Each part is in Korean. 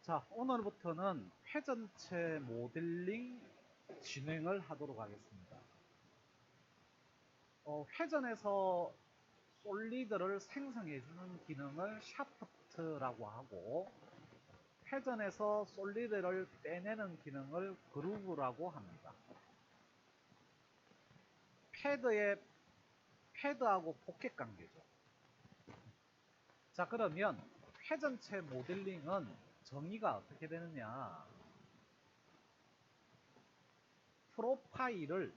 자, 오늘부터는 회전체 모델링 진행을 하도록 하겠습니다. 회전에서 솔리드를 생성해주는 기능을 샤프트라고 하고, 회전에서 솔리드를 빼내는 기능을 그루브라고 합니다. 패드하고 포켓 관계죠. 자, 그러면 회전체 모델링은 정의가 어떻게 되느냐? 프로파일,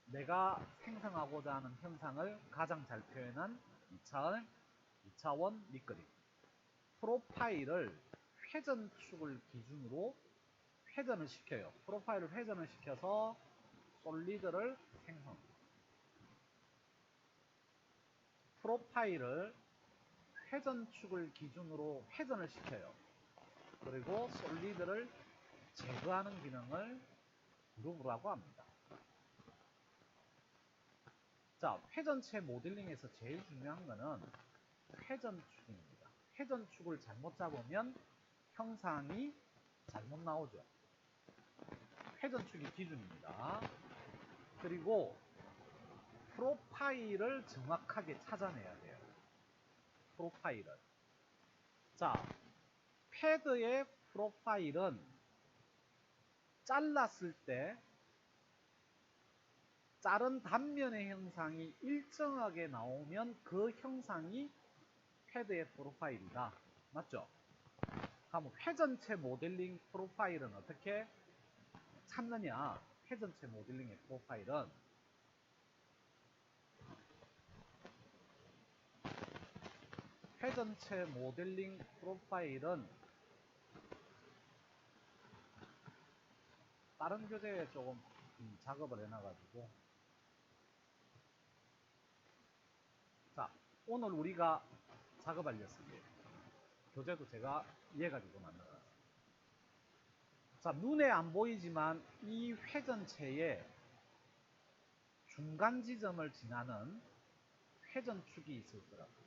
내가 생성하고자 하는 현상을 가장 잘 표현한 2차원 밑그림. 프로파일을 회전축을 기준으로 회전을 시켜요. 프로파일을 회전을 시켜서 솔리드를 생성. 프로파일을 회전축을 기준으로 회전을 시켜요. 그리고 솔리드를 제거하는 기능을 그루브라고 합니다. 자, 회전체 모델링에서 제일 중요한 거는 회전축입니다. 회전축을 잘못 잡으면 형상이 잘못 나오죠. 회전축이 기준입니다. 그리고 프로파일을 정확하게 찾아내야 돼요. 프로파일을. 자, 패드의 프로파일은 잘랐을 때 자른 단면의 형상이 일정하게 나오면 그 형상이 패드의 프로파일이다. 맞죠? 그럼 회전체 모델링 프로파일은 어떻게 찾느냐? 회전체 모델링의 프로파일은 회전체 모델링 프로파일은 다른 교재에 조금 작업을 해놔가지고, 자, 오늘 우리가 작업할 녀석이에요. 교재도 제가 이해가지고 만들어놨어요. 자, 눈에 안 보이지만 이 회전체에 중간 지점을 지나는 회전축이 있을 거라고요.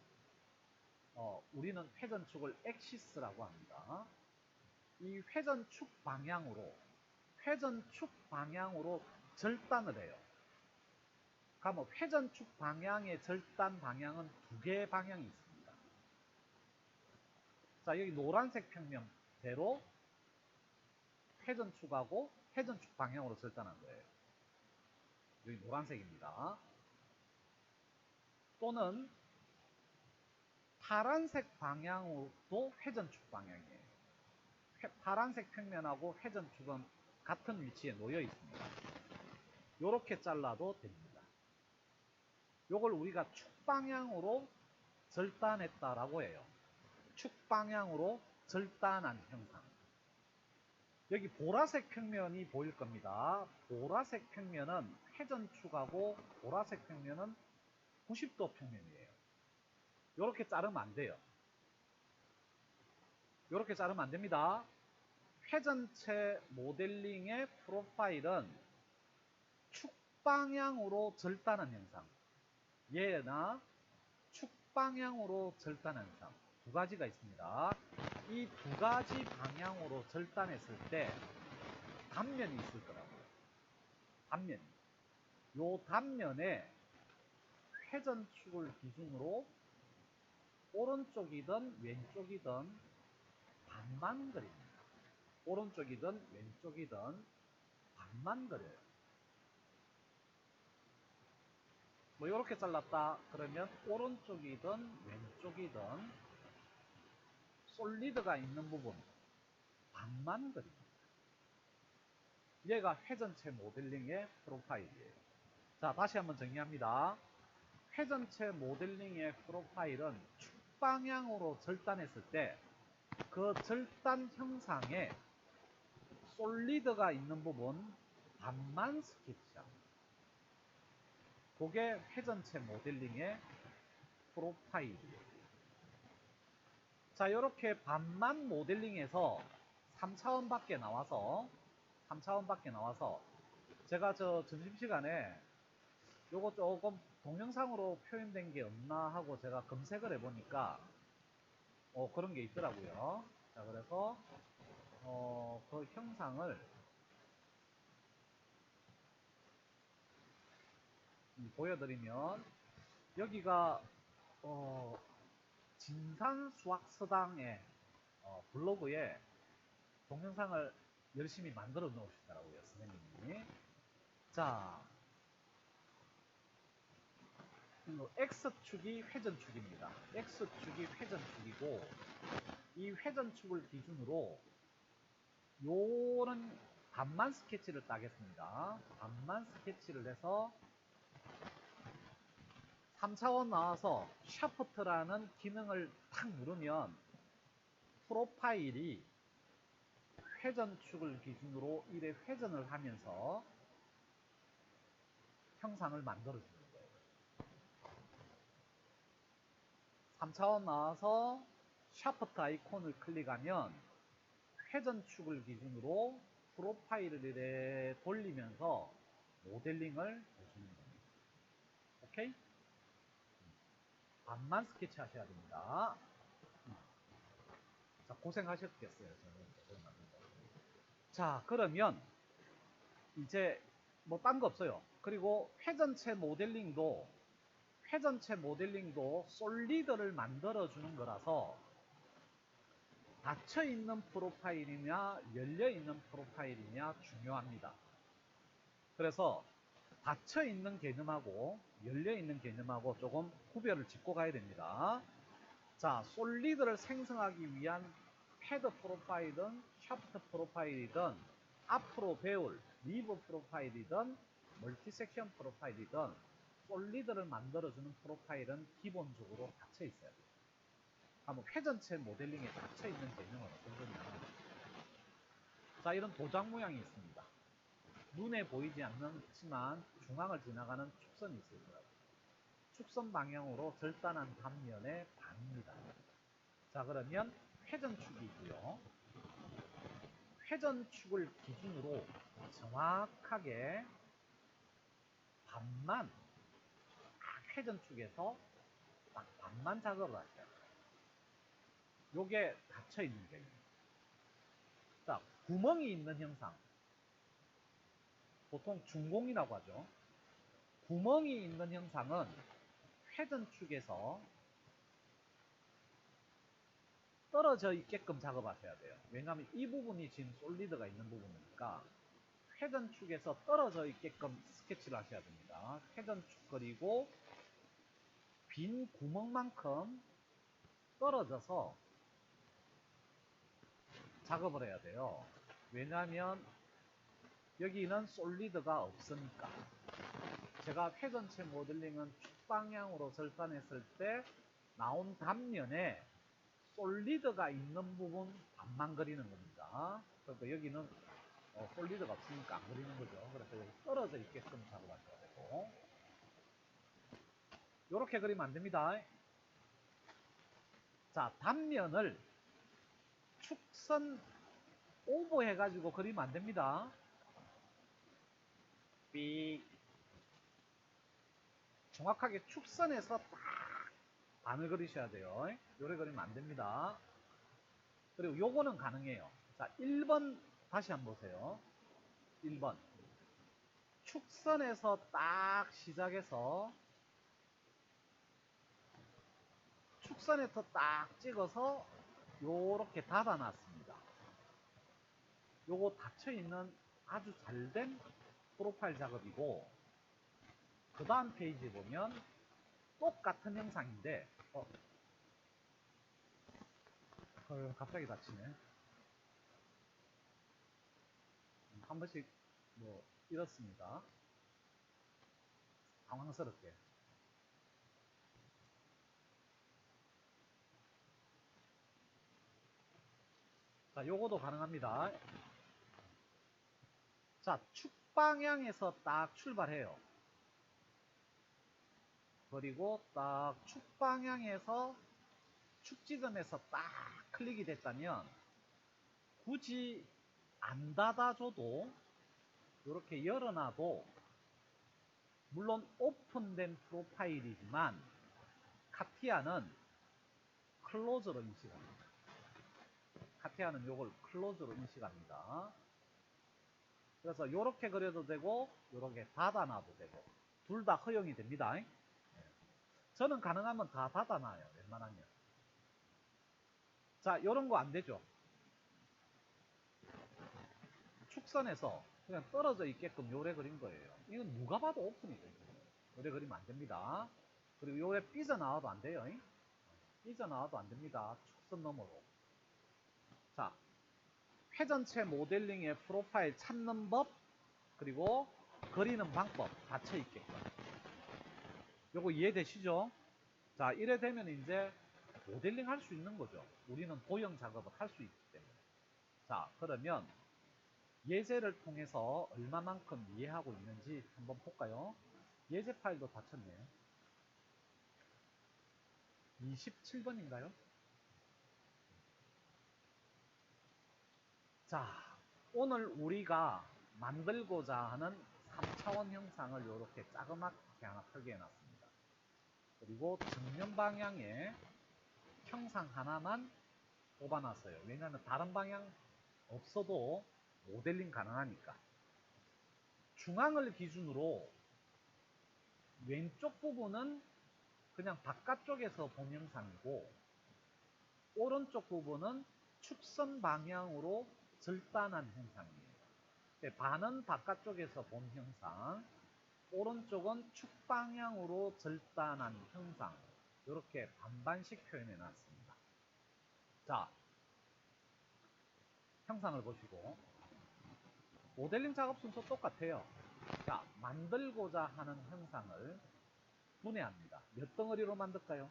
우리는 회전축을 엑시스라고 합니다. 이 회전축 방향으로 절단을 해요. 그러면 회전축 방향의 절단 방향은 두 개의 방향이 있습니다. 자, 여기 노란색 평면대로 회전축하고 회전축 방향으로 절단한 거예요. 여기 노란색입니다. 또는 파란색 방향으로도 회전축 방향이에요. 파란색 평면하고 회전축은 같은 위치에 놓여 있습니다. 이렇게 잘라도 됩니다. 이걸 우리가 축방향으로 절단했다라고 해요. 축방향으로 절단한 형상. 여기 보라색 평면이 보일 겁니다. 보라색 평면은 회전축하고 보라색 평면은 90도 평면이에요. 이렇게 자르면 안 돼요. 이렇게 자르면 안 됩니다. 회전체 모델링의 프로파일은 축방향으로 절단한 형상, 얘나 축방향으로 절단한 형상, 두 가지가 있습니다. 이 두 가지 방향으로 절단했을 때 단면이 있을 거라고요. 단면이. 요 단면에 회전축을 기준으로 오른쪽이든 왼쪽이든 반만 그립니다. 오른쪽이든 왼쪽이든 반만 그려요. 뭐 이렇게 잘랐다 그러면 오른쪽이든 왼쪽이든 솔리드가 있는 부분 반만 그립니다. 얘가 회전체 모델링의 프로파일이에요. 자, 다시 한번 정리합니다. 회전체 모델링의 프로파일은 축방향으로 절단했을 때 그 절단 형상에 솔리드가 있는 부분 반만 스케치합니다. 그게 회전체 모델링의 프로파일이에요. 자, 이렇게 반만 모델링에서 3차원밖에 나와서 제가 저 점심시간에 요거 조금 동영상으로 표현된 게 없나 하고 제가 검색을 해보니까 그런 게 있더라고요. 자, 그래서 그 형상을 보여드리면 여기가 진산수학서당의 블로그에 동영상을 열심히 만들어 놓으시더라고요, 선생님이. 자, X축이 회전축입니다. X축이 회전축이고, 이 회전축을 기준으로 요런 반만 스케치를 따겠습니다. 반만 스케치를 해서 3차원 나와서 샤프트라는 기능을 탁 누르면 프로파일이 회전축을 기준으로 1회 회전을 하면서 형상을 만들어주는 거예요. 3차원 나와서 샤프트 아이콘을 클릭하면 회전축을 기준으로 프로파일을 이렇게 돌리면서 모델링을 해주는 겁니다. 오케이? 반만 스케치 하셔야 됩니다. 자, 고생하셨겠어요. 저는. 자, 그러면 이제 뭐 딴 거 없어요. 그리고 회전체 모델링도 솔리드를 만들어 주는 거라서 닫혀 있는 프로파일이냐 열려 있는 프로파일이냐 중요합니다. 그래서 닫혀 있는 개념하고 열려 있는 개념하고 조금 구별을 짓고 가야 됩니다. 자, 솔리드를 생성하기 위한 헤더 프로파일이든 샤프트 프로파일이든 앞으로 배울 리브 프로파일이든 멀티 섹션 프로파일이든 솔리드를 만들어주는 프로파일은 기본적으로 닫혀 있어야 돼요. 한번 회전체 모델링에 닫혀 있는 개념은 어떤 거냐. 자, 이런 도장 모양이 있습니다. 눈에 보이지 않지만 중앙을 지나가는 축선이 있을 거라고. 축선 방향으로 절단한 단면의 반입니다. 자, 그러면 회전축이고요. 회전축을 기준으로 정확하게 반만, 회전축에서 딱 반만 작업을 하셔야 돼요. 요게 닫혀있는 개념. 자, 구멍이 있는 형상. 보통 중공이라고 하죠. 구멍이 있는 형상은 회전축에서 떨어져 있게끔 작업하셔야 돼요. 왜냐하면 이 부분이 지금 솔리드가 있는 부분이니까 회전축에서 떨어져 있게끔 스케치를 하셔야 됩니다. 회전축 그리고 빈 구멍만큼 떨어져서 작업을 해야 돼요. 왜냐하면 여기는 솔리드가 없으니까. 제가 회전체 모델링은 축방향으로 절단했을 때 나온 단면에 솔리드가 있는 부분 반만 그리는 겁니다. 그러니까 여기는 솔리드가 없으니까 안 그리는 거죠. 그래서 여기 떨어져 있게끔 작업하셔야 되고, 이렇게 그리면 안 됩니다. 자, 단면을 축선 오버 해가지고 그리면 안 됩니다. 삑. 정확하게 축선에서 딱 반을 그리셔야 돼요. 요래 그리면 안 됩니다. 그리고 요거는 가능해요. 자, 1번 다시 한번 보세요. 1번. 축선에서 딱 시작해서 축선에서 딱 찍어서 요렇게 닫아 놨습니다. 요거 닫혀 있는 아주 잘된 프로파일 작업이고, 그 다음 페이지 보면 똑같은 형상인데 갑자기 닫히네. 한 번씩 뭐 이렇습니다. 당황스럽게. 자, 요거도 가능합니다. 자, 축방향에서 딱 출발해요. 그리고 딱 축방향에서 축지점에서 딱 클릭이 됐다면 굳이 안 닫아줘도 이렇게 열어놔도, 물론 오픈된 프로파일이지만 카티아는 클로즈로 인식합니다. 카티아는 요걸 클로즈로 인식합니다. 그래서 요렇게 그려도 되고 요렇게 닫아놔도 되고 둘 다 허용이 됩니다. 저는 가능하면 다 닫아놔요. 웬만하면. 자, 요런 거 안 되죠. 축선에서 그냥 떨어져 있게끔 요래 그린 거예요. 이건 누가 봐도 오픈이죠. 요래 그리면 안 됩니다. 그리고 요래 삐져나와도 안 돼요. 삐져나와도 안 됩니다. 축선 너머로. 자, 회전체 모델링의 프로파일 찾는 법, 그리고 그리는 방법, 닫혀있게끔. 요거 이해되시죠? 자, 이래 되면 이제 모델링 할 수 있는 거죠. 우리는 도형 작업을 할 수 있기 때문에. 자, 그러면 예제를 통해서 얼마만큼 이해하고 있는지 한번 볼까요? 예제 파일도 닫혔네요. 27번인가요? 자, 오늘 우리가 만들고자 하는 3차원 형상을 이렇게 자그맣게 하나 설계해 놨습니다. 그리고 정면 방향에 형상 하나만 뽑아놨어요. 왜냐하면 다른 방향 없어도 모델링 가능하니까. 중앙을 기준으로 왼쪽 부분은 그냥 바깥쪽에서 본 형상이고, 오른쪽 부분은 축선 방향으로 절단한 형상이에요. 반은 바깥쪽에서 본 형상, 오른쪽은 축방향으로 절단한 형상, 이렇게 반반씩 표현해 놨습니다. 자, 형상을 보시고 모델링 작업 순서 똑같아요. 자, 만들고자 하는 형상을 분해합니다. 몇 덩어리로 만들까요?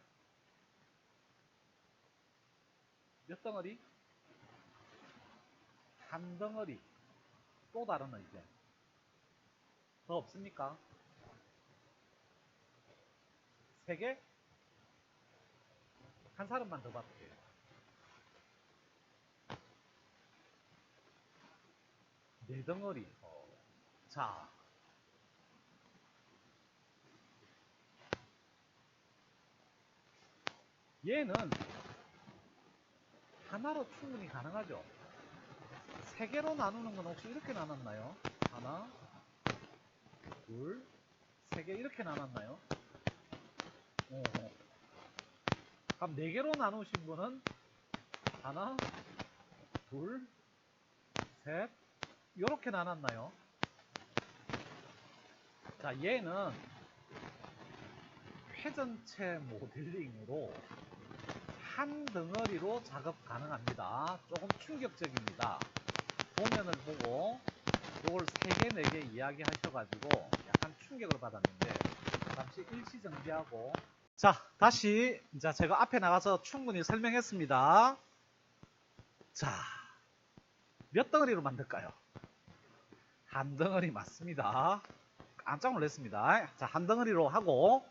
몇 덩어리? 한 덩어리. 또 다른 의견. 더 없습니까? 3개? 한 사람만 더 받을게요. 네 덩어리. 자, 얘는 하나로 충분히 가능하죠. 3개로 나누는 건 혹시 이렇게 나눴나요? 하나, 둘, 3개 이렇게 나눴나요? 그럼 4개로 나누신 분은 하나, 둘, 셋, 이렇게 나눴나요? 자, 얘는 회전체 모델링으로 한 덩어리로 작업 가능합니다. 조금 충격적입니다. 도면을 보고 이걸 3개, 4개 이야기 하셔가지고 약간 충격을 받았는데, 잠시 일시 정지하고, 자, 다시 이제 제가 앞에 나가서 충분히 설명했습니다. 자, 몇 덩어리로 만들까요? 한 덩어리 맞습니다. 깜짝 놀랐습니다. 자, 한 덩어리로 하고,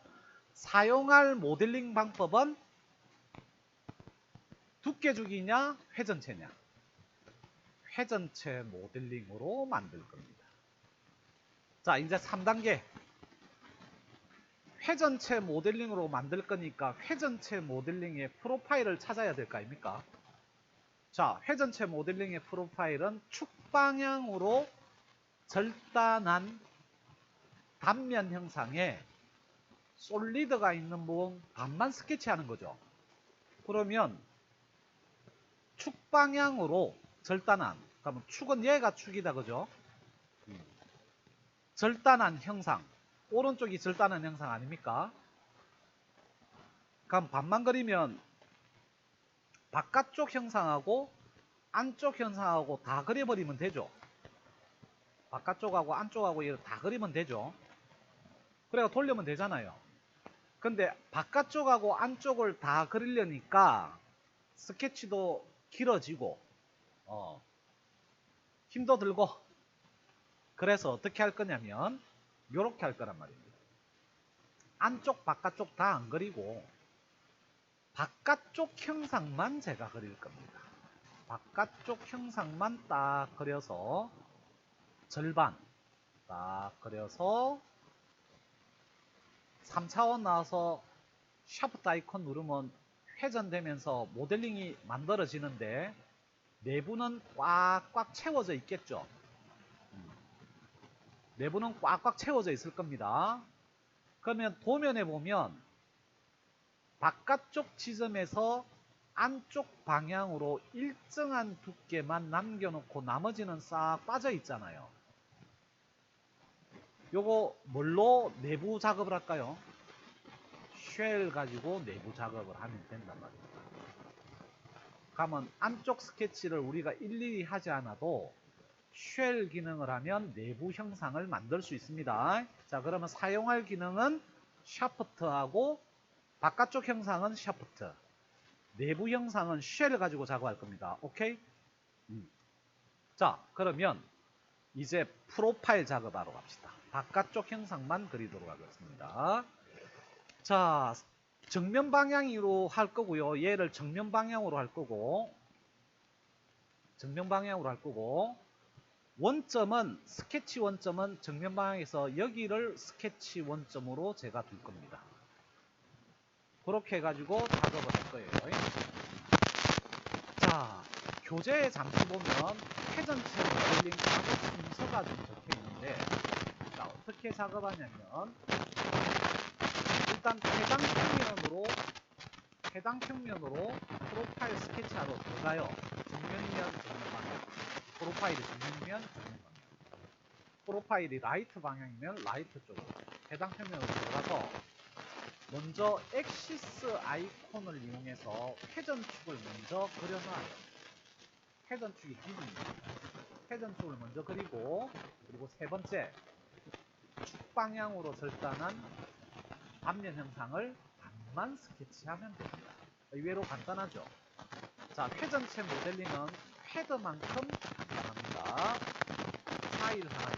사용할 모델링 방법은 두께주기냐 회전체냐? 회전체 모델링으로 만들 겁니다. 자, 이제 3단계. 회전체 모델링으로 만들 거니까 회전체 모델링의 프로파일을 찾아야 될 거 아닙니까? 자, 회전체 모델링의 프로파일은 축방향으로 절단한 단면 형상에 솔리드가 있는 부분 반만 스케치하는 거죠. 그러면 축방향으로 절단한, 그러면 축은 얘가 축이다, 그죠? 절단한 형상, 오른쪽이 절단한 형상 아닙니까? 그럼 반만 그리면 바깥쪽 형상하고 안쪽 형상하고 다 그려버리면 되죠. 바깥쪽하고 안쪽하고 이렇게 다 그리면 되죠. 그래가 돌리면 되잖아요. 근데 바깥쪽하고 안쪽을 다 그리려니까 스케치도 길어지고 힘도 들고, 그래서 어떻게 할 거냐면 이렇게 할 거란 말입니다. 안쪽 바깥쪽 다 안 그리고 바깥쪽 형상만 제가 그릴 겁니다. 바깥쪽 형상만 딱 그려서 절반 딱 그려서 3차원 나와서 샤프트 아이콘 누르면 회전되면서 모델링이 만들어지는데 내부는 꽉꽉 채워져 있겠죠. 내부는 꽉꽉 채워져 있을 겁니다. 그러면 도면에 보면 바깥쪽 지점에서 안쪽 방향으로 일정한 두께만 남겨놓고 나머지는 싹 빠져 있잖아요. 요거 뭘로 내부 작업을 할까요? 쉘 가지고 내부 작업을 하면 된단 말입니다. 그러면 안쪽 스케치를 우리가 일일이 하지 않아도 쉘 기능을 하면 내부 형상을 만들 수 있습니다. 자, 그러면 사용할 기능은 샤프트하고 바깥쪽 형상은 샤프트, 내부 형상은 쉘을 가지고 작업할 겁니다. 오케이? 자, 그러면 이제 프로파일 작업하러 갑시다. 바깥쪽 형상만 그리도록 하겠습니다. 자, 정면 방향으로 할 거고요. 얘를 정면 방향으로 할 거고, 원점은, 스케치 원점은 정면 방향에서 여기를 스케치 원점으로 제가 둘 겁니다. 그렇게 해가지고 작업을 할 거예요. 자, 교재에 잠시 보면 회전체 모델링 작업 순서가 좀 적혀 있는데, 자, 어떻게 작업하냐면, 일단 해당 평면으로 프로파일 스케치하러 들어가요. 정면면 정면 방향, 프로파일이 정면면 정면 방향, 프로파일이 라이트 방향이면 라이트 쪽으로 해당 평면으로 들어가서 먼저 엑시스 아이콘을 이용해서 회전축을 먼저 그려놔요. 회전축이 기준입니다. 회전축을 먼저 그리고 세 번째 축 방향으로 절단한 단면 형상을 반만 스케치하면 됩니다. 의외로 간단하죠. 자, 회전체 모델링은 헤드만큼 간단합니다. 파일 하나.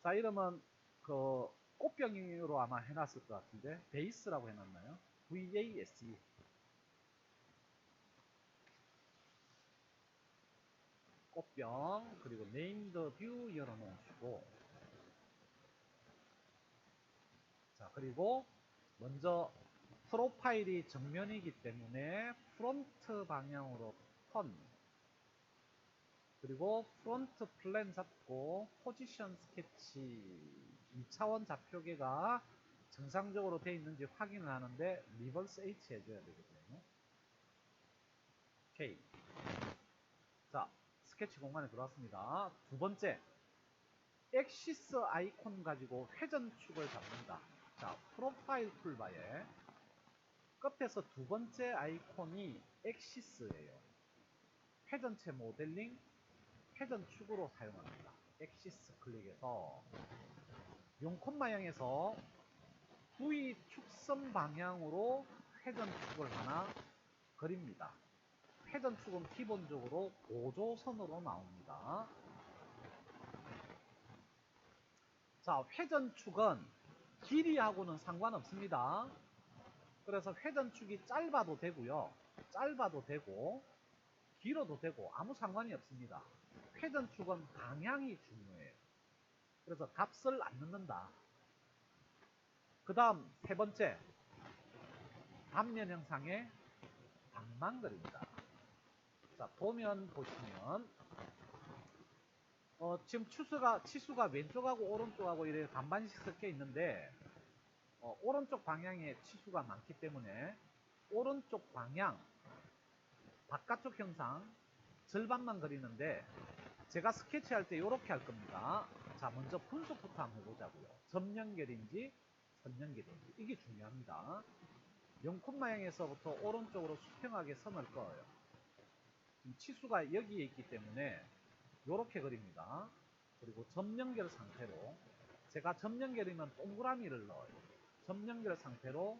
자, 이름은 그 꽃병으로 아마 해놨을 것 같은데 베이스라고 해놨나요? VASE. 꽃병. 그리고 네임드 뷰 열어놓으시고, 자, 그리고 먼저 프로파일이 정면이기 때문에 프론트 방향으로 턴, 그리고 프론트 플랜 잡고 포지션 스케치 2차원 좌표계가 정상적으로 되어 있는지 확인을 하는데 리버스 H 해줘야 되거든요. 오케이. 자, 스케치 공간에 들어왔습니다. 두 번째, 엑시스 아이콘 가지고 회전축을 잡는다. 자, 프로파일 툴바에 끝에서 두 번째 아이콘이 엑시스예요. 회전체 모델링, 회전축으로 사용합니다. 엑시스 클릭해서 용컷마형에서 V 축선 방향으로 회전축을 하나 그립니다. 회전축은 기본적으로 고조선으로 나옵니다. 자, 회전축은 길이하고는 상관없습니다. 그래서 회전축이 짧아도 되고요. 짧아도 되고 길어도 되고 아무 상관이 없습니다. 회전축은 방향이 중요해요. 그래서 값을 안 넣는다. 그 다음 세 번째, 단면 형상의 방망 그립니다. 자, 도면 보시면 지금 치수가 왼쪽하고 오른쪽하고 이렇게 반반씩 섞여 있는데 오른쪽 방향에 치수가 많기 때문에 오른쪽 방향 바깥쪽 형상 절반만 그리는데 제가 스케치할 때 이렇게 할 겁니다. 자, 먼저 분석부터 한번 해보자고요. 점연결인지 선연결인지 이게 중요합니다. 0콤마형에서부터 오른쪽으로 수평하게 선을 그어요. 지금 치수가 여기에 있기 때문에 이렇게 그립니다. 그리고 점연결 상태로 제가 점연결이면 동그라미를 넣어요. 점연결 상태로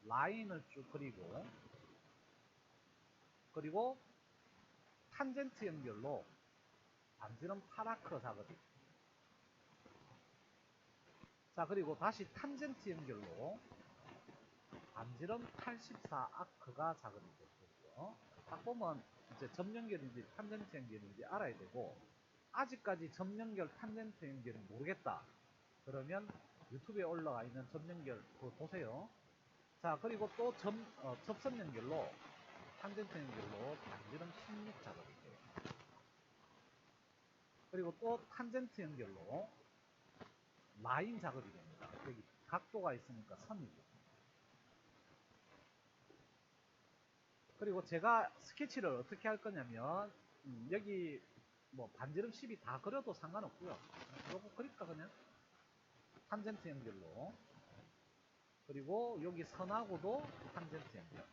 라인을 쭉 그리고 탄젠트 연결로 반지름 8아크 작업이. 자, 그리고 다시 탄젠트 연결로 반지름 84아크가 작업이 됐고요. 딱 보면 이제 점연결인지 탄젠트 연결인지 알아야 되고, 아직까지 점연결 탄젠트 연결은 모르겠다. 그러면 유튜브에 올라와 있는 점연결 그거 보세요. 자, 그리고 또 접선 연결로, 탄젠트 연결로 반지름 16 작업이에요. 그리고 또 탄젠트 연결로 라인 작업이 됩니다. 여기 각도가 있으니까 선이고. 그리고 제가 스케치를 어떻게 할 거냐면, 여기 뭐 반지름 10이 다 그려도 상관없고요. 요거 그릴까 그냥? 탄젠트 연결로. 그리고 여기 선하고도 탄젠트 연결.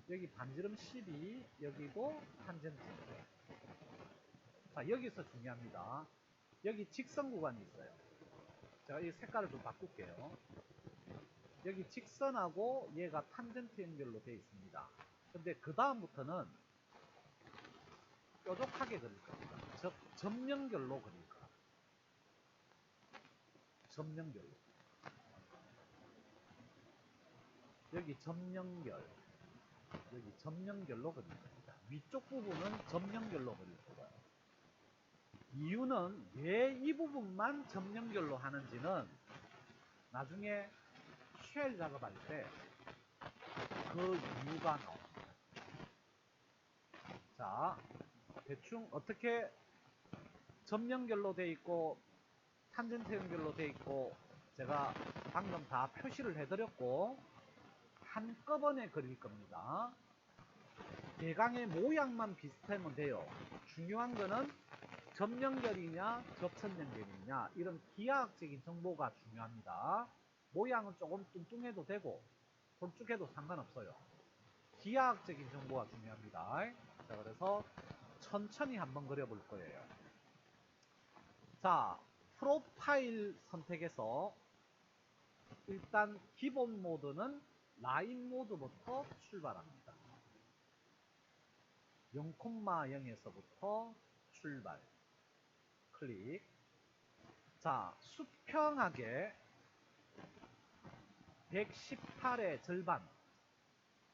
여기 반지름 12, 여기도 탄젠트 연결. 자, 여기서 중요합니다. 여기 직선 구간이 있어요. 제가 이 색깔을 좀 바꿀게요. 여기 직선하고 얘가 탄젠트 연결로 되어 있습니다. 근데 그 다음부터는 뾰족하게 그릴 겁니다. 점연결로 그릴 거야. 점연결로. 여기 점연결. 여기 점연결로 그릴 겁니다. 위쪽 부분은 점연결로 그릴 거고요. 이유는 왜 이 부분만 점연결로 하는지는 나중에 쉘 작업할 때 그 이유가 나옵니다. 자, 대충 어떻게 점연결로 돼 있고 탄젠트 연결로 돼 있고 제가 방금 다 표시를 해드렸고 한꺼번에 그릴 겁니다. 대강의 모양만 비슷하면 돼요. 중요한 거는 점연결이냐 접선연결이냐 이런 기하학적인 정보가 중요합니다. 모양은 조금 뚱뚱해도 되고 돌쭉해도 상관없어요. 기하학적인 정보가 중요합니다. 자, 그래서 천천히 한번 그려볼 거예요. 자, 프로파일 선택해서 일단 기본 모드는 라인 모드부터 출발합니다. 0,0에서부터 출발. 클릭. 자, 수평하게 118의 절반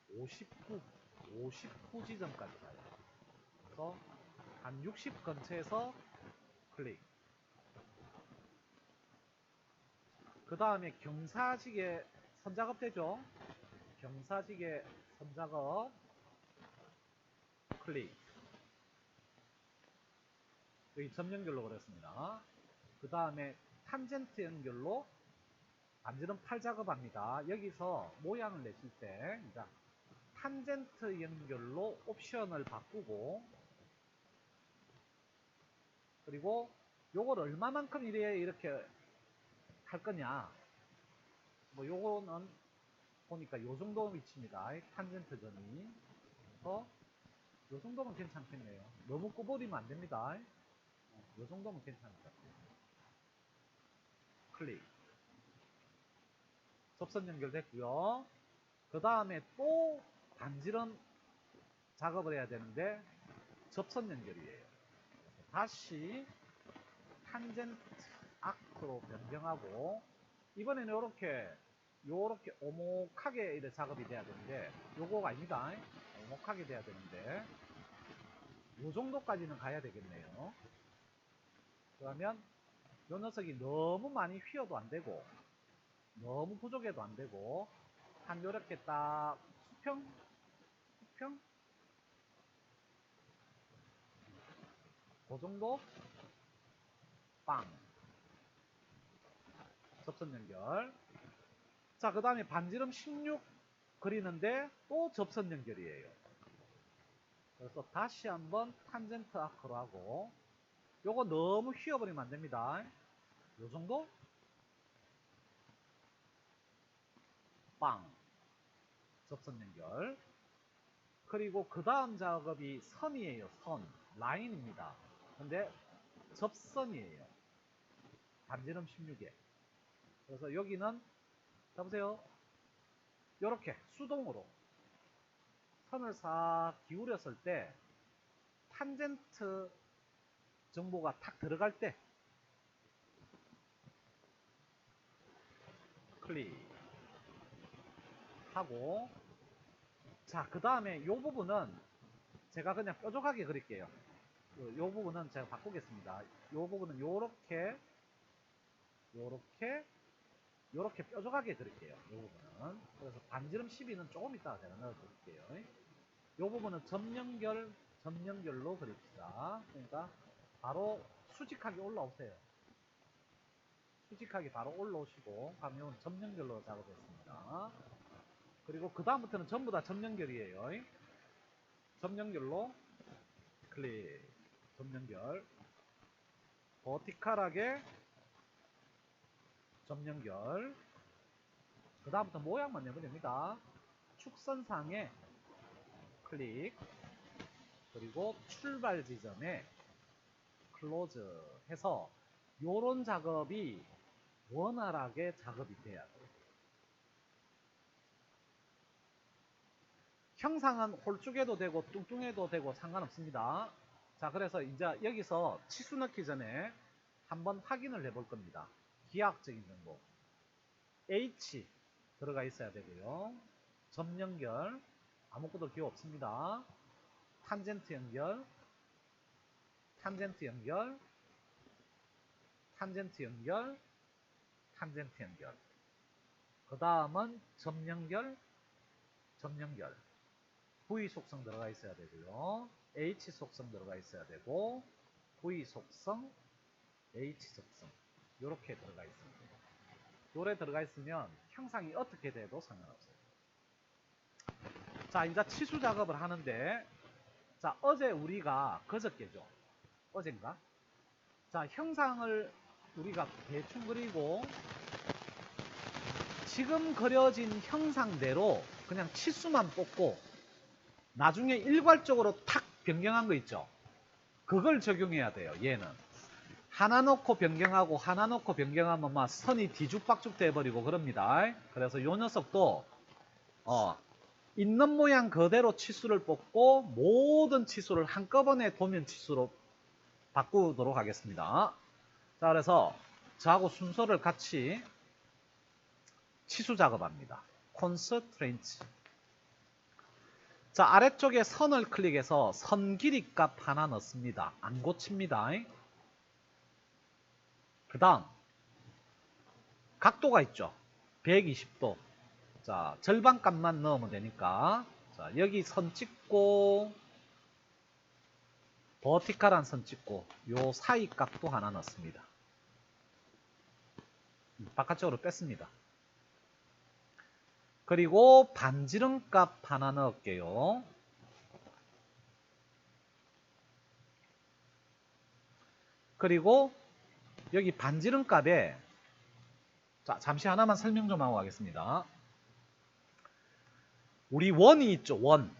59 지점까지 가요. 그래서 한 60 근처에서 클릭. 그 다음에 경사지게 선작업 되죠? 경사지게 선작업 클릭. 여기 점 연결로 그랬습니다. 그 다음에 탄젠트 연결로 반지름 8 작업합니다. 여기서 모양을 내실 때 이제 탄젠트 연결로 옵션을 바꾸고 그리고 요걸 얼마만큼 이렇게 할 거냐 뭐 요거는 보니까 요 정도 위치입니다. 탄젠트 점이. 그래서 요 정도면 괜찮겠네요. 너무 꼽아버리면 안 됩니다. 요 정도면 괜찮을 것 같아요. 클릭. 접선 연결됐고요. 그 다음에 또 반지름 작업을 해야 되는데 접선 연결이에요. 다시 탄젠트 아크로 변경하고 이번에는 요렇게 오목하게 이렇게 작업이 돼야 되는데 요거가 아닙니다. 오목하게 돼야 되는데 요 정도까지는 가야 되겠네요. 그러면 요 녀석이 너무 많이 휘어도 안 되고 너무 부족해도 안 되고 한 요렇게 딱 수평 그 정도 빵 접선 연결. 자, 그 다음에 반지름 16 그리는데 또 접선 연결이에요. 그래서 다시 한번 탄젠트 아크로 하고 요거 너무 휘어버리면 안 됩니다. 요 정도 빵 접선 연결. 그리고 그 다음 작업이 선이에요. 선 라인입니다. 근데 접선이에요. 반지름 16에. 그래서 여기는 잡으세요. 요렇게 수동으로 선을 싹 기울였을 때 탄젠트 정보가 탁 들어갈 때 클릭 하고 자, 그 다음에 요 부분은 제가 그냥 뾰족하게 그릴게요. 요 부분은 제가 바꾸겠습니다. 요 부분은 요렇게 이렇게 뾰족하게 그릴게요. 이 부분은. 그래서 반지름 시비는 조금 이따가 제가 넣어드릴게요. 이 부분은 점연결로 그립시다. 그러니까 바로 수직하게 올라오세요. 수직하게 바로 올라오시고 가면 점연결로 작업했습니다. 그리고 그 다음부터는 전부 다 점연결이에요. 점연결로 클릭. 점연결. 버티컬하게 점연결. 그 다음부터 모양만 내면 됩니다. 축선상에 클릭. 그리고 출발 지점에 클로즈 해서 요런 작업이 원활하게 작업이 돼야 돼요. 형상은 홀쭉해도 되고 뚱뚱해도 되고 상관없습니다. 자, 그래서 이제 여기서 치수 넣기 전에 한번 확인을 해볼 겁니다. 기하학적인 정보. H 들어가 있어야 되고요. 점 연결 아무것도 기호 없습니다. 탄젠트 연결, 탄젠트 연결, 탄젠트 연결, 탄젠트 연결. 그 다음은 점 연결, 점 연결. V 속성 들어가 있어야 되고요. H 속성 들어가 있어야 되고, V 속성, H 속성. 이렇게 들어가 있습니다. 요래 들어가 있으면 형상이 어떻게 돼도 상관없어요. 자, 이제 치수 작업을 하는데, 자, 어제 우리가 그저께죠. 어젠가? 자, 형상을 우리가 대충 그리고 지금 그려진 형상대로 그냥 치수만 뽑고 나중에 일괄적으로 탁 변경한 거 있죠. 그걸 적용해야 돼요. 얘는 하나 놓고 변경하고 하나 놓고 변경하면 막 선이 뒤죽박죽 돼버리고 그럽니다. 그래서 요 녀석도 있는 모양 그대로 치수를 뽑고 모든 치수를 한꺼번에 도면 치수로 바꾸도록 하겠습니다. 자, 그래서 저하고 순서를 같이 치수 작업합니다. 컨스트레인트. 자, 아래쪽에 선을 클릭해서 선 길이 값 하나 넣습니다. 안 고칩니다. 그 다음 각도가 있죠. 120도. 자, 절반 값만 넣으면 되니까, 자, 여기 선 찍고 버티컬한 선 찍고 요 사이 값도 하나 넣습니다. 바깥쪽으로 뺐습니다. 그리고 반지름 값 하나 넣을게요. 그리고 여기 반지름 값에, 자, 잠시 하나만 설명 좀 하고 가겠습니다. 우리 원이 있죠, 원.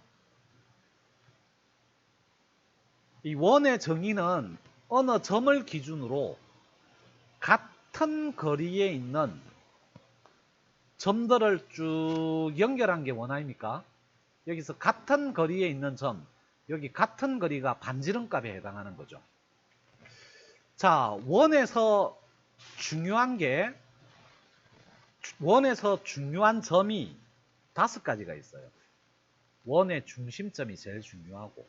이 원의 정의는 어느 점을 기준으로 같은 거리에 있는 점들을 쭉 연결한 게 원 아닙니까? 여기서 같은 거리에 있는 점, 여기 같은 거리가 반지름 값에 해당하는 거죠. 자, 원에서 중요한 점이 5가지가 있어요. 원의 중심점이 제일 중요하고,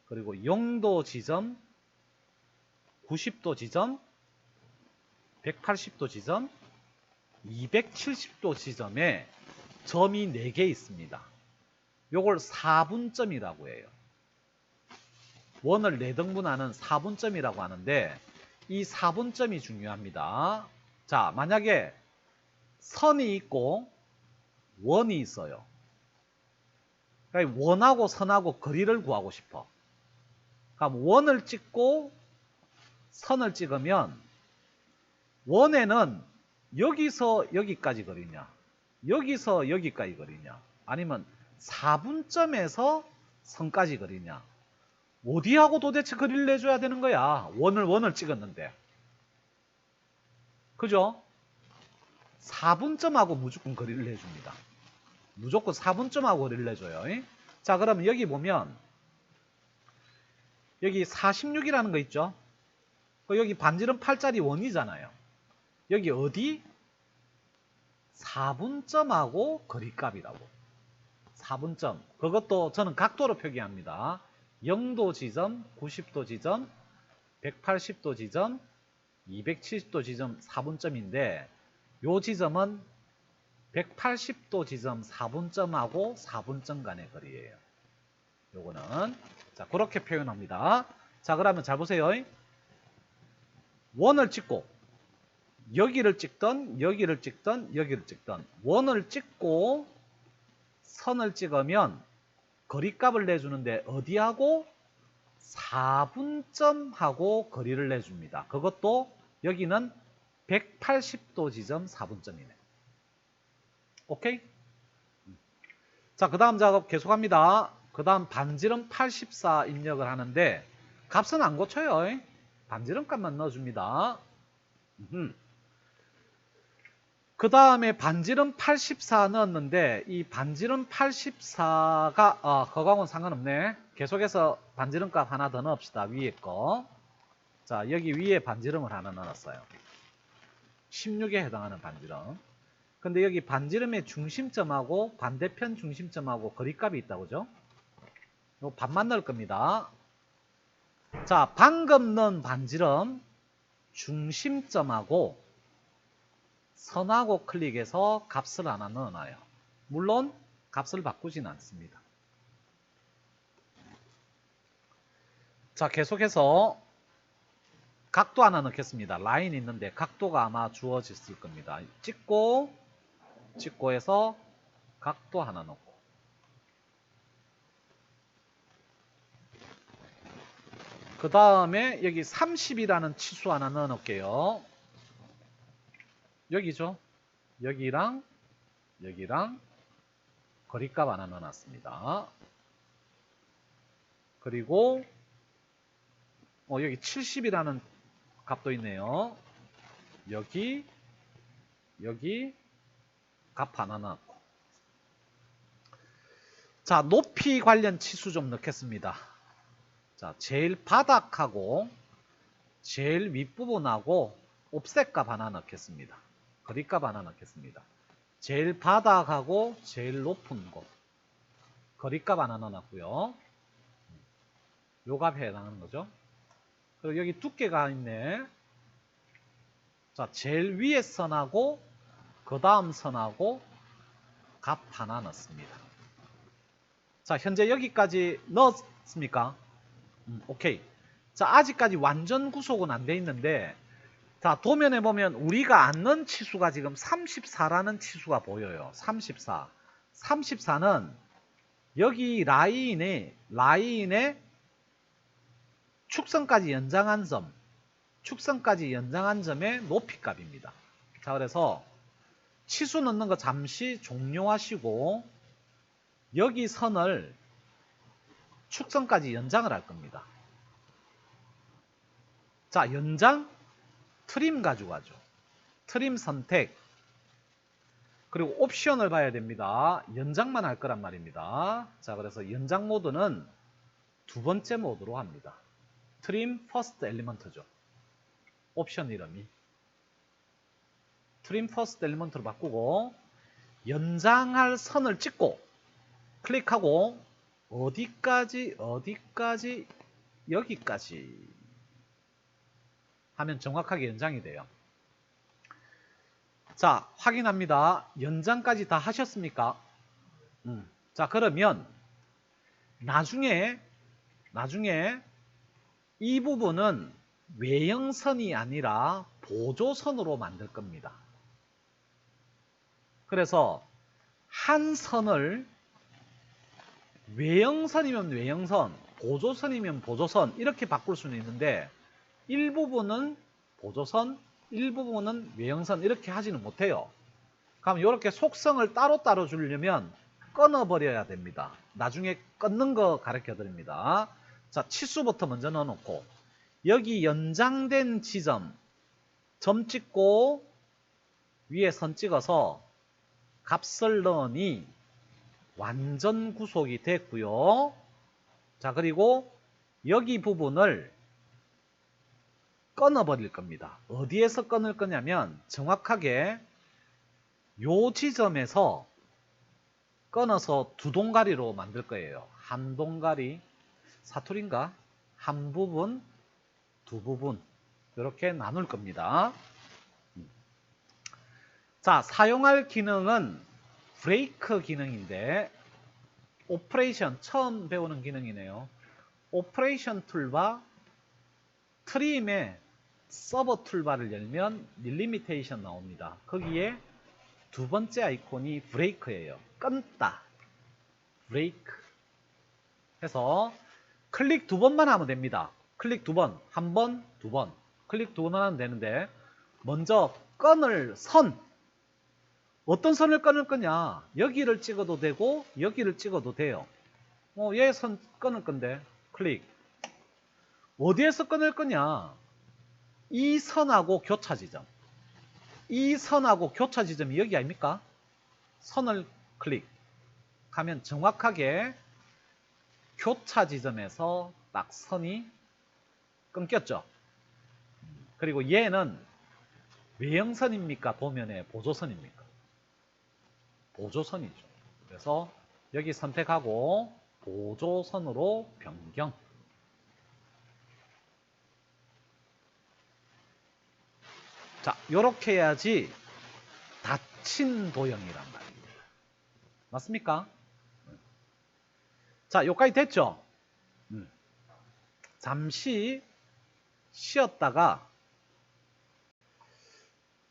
그리고 0도 지점, 90도 지점, 180도 지점, 270도 지점에 점이 4개 있습니다. 요걸 4분점이라고 해요. 원을 4등분하는 4분점이라고 하는데, 이 4분점이 중요합니다. 자, 만약에 선이 있고 원이 있어요. 그러니까 원하고 선하고 거리를 구하고 싶어. 그럼 원을 찍고 선을 찍으면 원에는 여기서 여기까지 거리냐, 여기서 여기까지 거리냐, 아니면 4분점에서 선까지 거리냐, 어디하고 도대체 거리를 내줘야 되는 거야. 원을 찍었는데. 그죠? 4분점하고 무조건 거리를 내줍니다. 무조건 4분점하고 거리를 내줘요. 자, 그러면 여기 보면 여기 46이라는 거 있죠? 여기 반지름 8짜리 원이잖아요. 여기 어디? 4분점하고 거리값이라고. 4분점. 그것도 저는 각도로 표기합니다. 0도 지점, 90도 지점, 180도 지점, 270도 지점 4분점인데, 요 지점은 180도 지점 4분점하고 4분점 간의 거리예요. 요거는 자 그렇게 표현합니다. 자 그러면 잘 보세요. 원을 찍고 여기를 찍던 여기를 찍던 여기를 찍던 원을 찍고 선을 찍으면 거리값을 내주는데 어디하고 4분점하고 거리를 내줍니다. 그것도 여기는 180도 지점 4분점이네. 오케이? 자, 그 다음 작업 계속합니다. 그 다음 반지름 84 입력을 하는데 값은 안 고쳐요. 반지름 값만 넣어줍니다. 그 다음에 반지름 84 넣었는데 이 반지름 84가 그거하고는 상관없네. 계속해서 반지름 값 하나 더 넣읍시다. 위에 거. 자 여기 위에 반지름을 하나 넣었어요. 16에 해당하는 반지름. 근데 여기 반지름의 중심점하고 반대편 중심점하고 거리값이 있다고 그죠? 요 반만 넣을 겁니다. 자 방금 넣은 반지름 중심점하고 선하고 클릭해서 값을 하나 넣어놔요. 물론 값을 바꾸진 않습니다. 자 계속해서 각도 하나 넣겠습니다. 라인 있는데 각도가 아마 주어졌을 겁니다. 찍고 해서 각도 하나 넣고 그 다음에 여기 30이라는 치수 하나 넣어 놓을게요. 여기죠. 여기랑 거리값 하나 넣어 놨습니다. 그리고 여기 70이라는 값도 있네요. 여기 값 하나 넣고 자 높이 관련 치수 좀 넣겠습니다. 자 제일 바닥하고 제일 윗부분하고 옵셋 값 하나 넣겠습니다. 거리값 하나 넣겠습니다. 제일 바닥하고 제일 높은 곳 거리값 하나 넣어놨고요. 요 값에 해당하는 거죠. 그리고 여기 두께가 있네. 자 제일 위에 선하고 그 다음 선하고 값 하나 넣습니다. 자 현재 여기까지 넣었습니까? 오케이. 자 아직까지 완전 구속은 안 돼 있는데 자 도면에 보면 우리가 안 넣은 치수가 지금 34라는 치수가 보여요. 34는 여기 라인에 축선까지 연장한 점의 높이값입니다. 자 그래서 치수 넣는 거 잠시 종료하시고 여기 선을 축선까지 연장을 할 겁니다. 자 연장 트림 가져가죠. 트림 선택 그리고 옵션을 봐야 됩니다. 연장만 할 거란 말입니다. 자 그래서 연장 모드는 두 번째 모드로 합니다. 트림 퍼스트 엘리먼트죠. 옵션 이름이 트림 퍼스트 엘리먼트로 바꾸고 연장할 선을 찍고 클릭하고 어디까지 여기까지 하면 정확하게 연장이 돼요. 자 확인합니다. 연장까지 다 하셨습니까? 자 그러면 나중에 이 부분은 외형선이 아니라 보조선으로 만들 겁니다. 그래서 한 선을 외형선이면 외형선, 보조선이면 보조선 이렇게 바꿀 수는 있는데 일부분은 보조선, 일부분은 외형선 이렇게 하지는 못해요. 그럼 이렇게 속성을 따로따로 주려면 끊어버려야 됩니다. 나중에 끊는 거 가르쳐 드립니다. 자, 치수부터 먼저 넣어놓고 여기 연장된 지점 점 찍고 위에 선 찍어서 값을 넣으니 완전 구속이 됐고요. 자 그리고 여기 부분을 끊어버릴 겁니다. 어디에서 끊을 거냐면 정확하게 요 지점에서 끊어서 두 동가리로 만들 거예요. 한 동가리, 사투리인가? 한 부분, 두 부분 이렇게 나눌 겁니다. 자, 사용할 기능은 브레이크 기능인데 오퍼레이션 처음 배우는 기능이네요. 오퍼레이션 툴바 트림의 서버 툴바를 열면 릴리미테이션 나옵니다. 거기에 두 번째 아이콘이 브레이크예요. 끊다. 브레이크. 해서 클릭 두 번만 하면 됩니다. 클릭 두 번, 한 번, 두 번. 클릭 두 번 하면 되는데 먼저 끊을 선. 어떤 선을 끊을 거냐? 여기를 찍어도 되고 여기를 찍어도 돼요. 얘 선 끊을 건데 클릭. 어디에서 끊을 거냐? 이 선하고 교차 지점. 이 선하고 교차 지점이 여기 아닙니까? 선을 클릭하면 정확하게 교차 지점에서 딱 선이 끊겼죠. 그리고 얘는 외형선입니까? 도면의 보조선입니까? 보조선이죠. 그래서 여기 선택하고 보조선으로 변경. 자, 요렇게 해야지 닫힌 도형이란 말입니다. 맞습니까? 자, 여기까지 됐죠? 잠시 쉬었다가